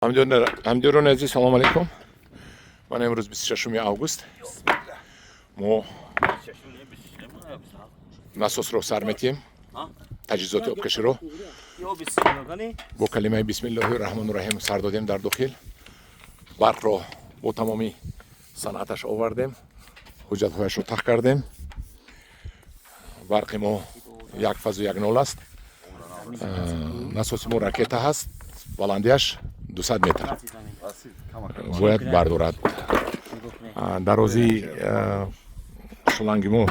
همدیران عزیز سلام علیکم. من امروز 26 آگوست ما ناسوس رو سر می‌تیم، تجهیزات آبکشی رو با کلمه بسم الله الرحمن الرحیم سر دادیم در داخل. برق رو با تمامی صنعتش آوردیم، حجت‌هایش رو تخت کردیم. برق ما یک فاز و یک نول است. ناسوس ما راکت هست، بلندیش 200 متر باید بردارد. درازی شلنگ ما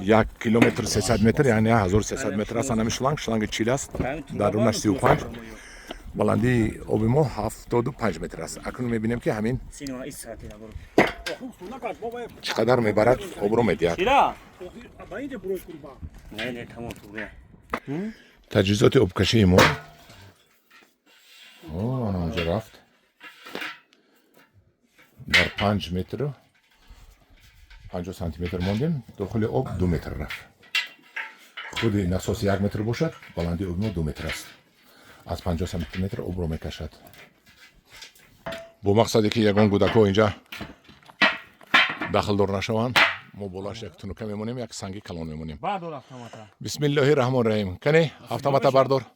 1 کیلومتر 300 متر یعنی 1300 متر است. همین شلنگ چیل است، درونش 35. بلندی آب ما 75 متر است. اکنون میبینیم که همین چقدر میبرد آب رو میدهد. تجهیزات آبکشی ما اونجا رفت در 5 متر 50 سانتی متر موندیم. داخل آب 2 متر رفت. خود ناسوس 1 متر باشد، بلندی آب ما 2 متر است. از 50 سانتی متر آب رو میکشد با مقصدی که یگان کودک‌ها اینجا داخل دور نشوند. ما بالاش یک تونوکه میمونیم، یک سنگی کلان میمونیم. بسم الله الرحمن الرحیم. کنی автомата بردار.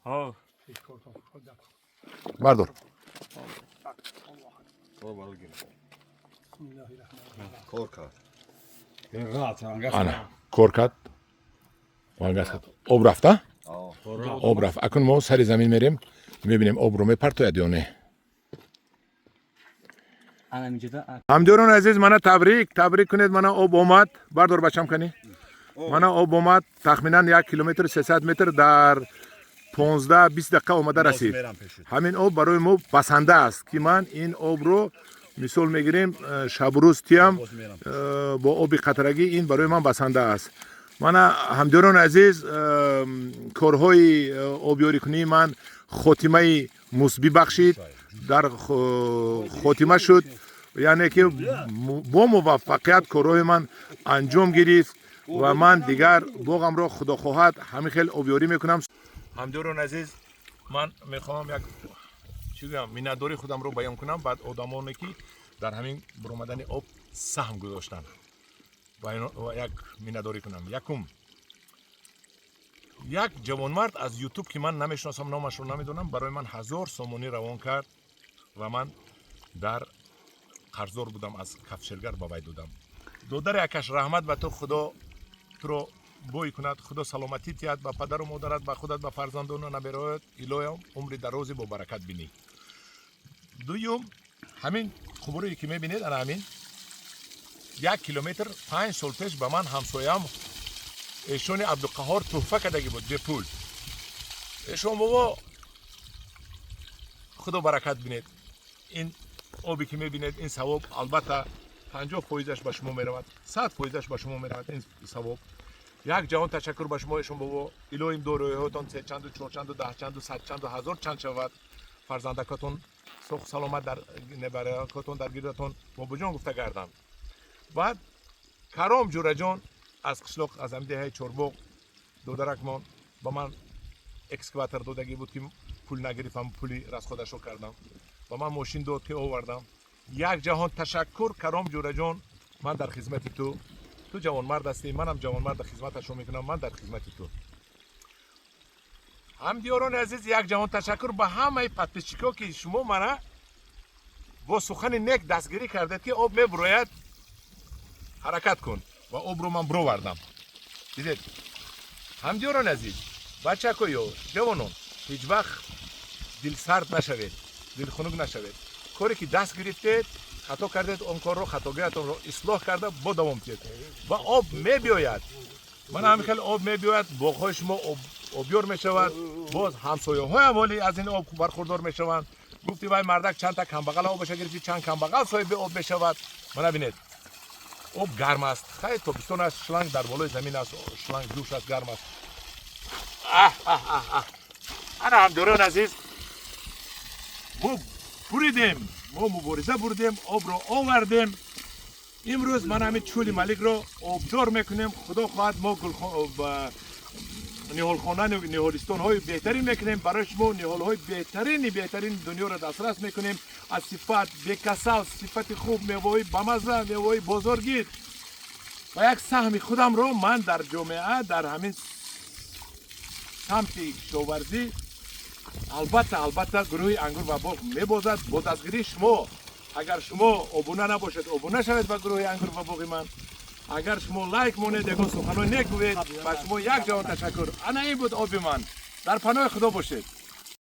بردار. آنا کورکات وانگاست. آب رفته؟ آب رفت. اکنون ما سر زمین میریم، میبینیم آب رو میپرتاید یا نه. همدیران عزیز منو تبریک کنید. منو آب اومد. بردار بچم کنی. منو آب اومد تخمینا 1 کیلومتر 300 متر در 15-20 دقیقه اومده رسید. همین آب برای ما بسنده است که من این آب رو مثال میگیریم شب و روز تیم با آب قطرگی. این برای من بسنده است. من همدیران عزیز کارهای آبیاری کنی من خاتمه مثبت بخشید، در خاتمه شد، یعنی که با موفقیت کارهای من انجام گرفت و من دیگر باغم را خدا خواهد همین خیلی آبیاری میکنم. همدیران عزیز من میخوام یک چی بگم مینداری خودم رو بیان کنم بعد آدمانی که در همین برآمدن آب سهم گذاشتن و یک مینداری کنم. یک جوانمرد از یوتیوب که من نمیشناسم، نامش رو نمیدونم، برای من 1000 سومونی روان کرد و من در قرضدار بودم، از کفشلگر با وی دادم. دودر یکش رحمت به تو، خدا تو رو بوی کند، خدا سلامتی تیاد به پدر و مادرت، به خودت، به فرزندان و نبرایت. الهی عمر درازی با برکت بینی. دوم همین خبری که میبینید انا همین 1 کیلومتر 5 سال پیش به من همسایم ایشون عبدالقهار تحفه کردگی بود به پول. ایشون بابا خدا برکت بینید. این آبی که میبینید این ثواب البته 50% به شما میرود، 100% به شما میرود. این ثواب یک جهان تشکر به شما ایشون بابا. الهی دورویاتون 3 چند و 4 چند و 10 چند و 100 چند و 1000 چند شود. فرزندکاتون سخت سلامت در نبرکاتون در گیرتون با بجان گفته گردم. بعد کرام جوره جان از قشلق از امده چوربوق دودرکمان با من اکسکواتر دودگی بود که پول نگرفتم، پولی راست خودشو کردم و من ماشین داد که آوردم. یک جهان تشکر کرام جوره جان. من در خدمت تو جوان مرد هستی، منم جوان مرد خدمتشو میکنم. من در خدمت تو. همدیاران عزیز یک جهان تشکر به همه پتپشیکا که شما منو با سخن نیک دستگیری کردید که آب میبروید حرکت کن و آب رو من بروردم. دیدید همدیاران عزیز، بچه‌ها یا جوانان، هیچ وقت دل سرد نشوید، دل خنک نشوید. کاری که دست گرفتید خطا کردید، اون کار رو خطاگیتون رو اصلاح کرده با دوام دید و آب میبیاید. من همین خیلی آب میبیاید، باغ‌های شما آبیار میشود، باز همسایه‌های اولی از این آب برخوردار میشوند. گفتی وای مردک چند تا کمبغل آب بشه گرفتی، چند کمبغل صاحب آب میشود. من ببینید آب گرم است، خیلی تابستون است، شلنگ در بالای زمین است، شلنگ جوش است، گرم است. انا همدیران عزیز ما بریدیم، ما مبارزه بردیم، آب رو آوردیم. امروز من همین چولی ملک رو آبدار میکنیم. خدا خواهد ما نهالخانه نهالستان های بهتری میکنیم برای شما. نهال های بهترین دنیا را دسترس میکنیم. از صفت بکسل، صفت خوب، میوه بامزه، میوه بازارگیر و یک سهم خودم رو من در جامعه در همین سمت کشاورزی البته گروه انگور و باغ میبازد. با دستگیری شما، اگر شما ابونه نباشید ابونه شوید به گروه انگور و باغ من. اگر شما لایک مونید دیگه سخنان نیک گوید. و شما یک جهان تشکر. انا این بود آبی من. در پناه خدا باشید.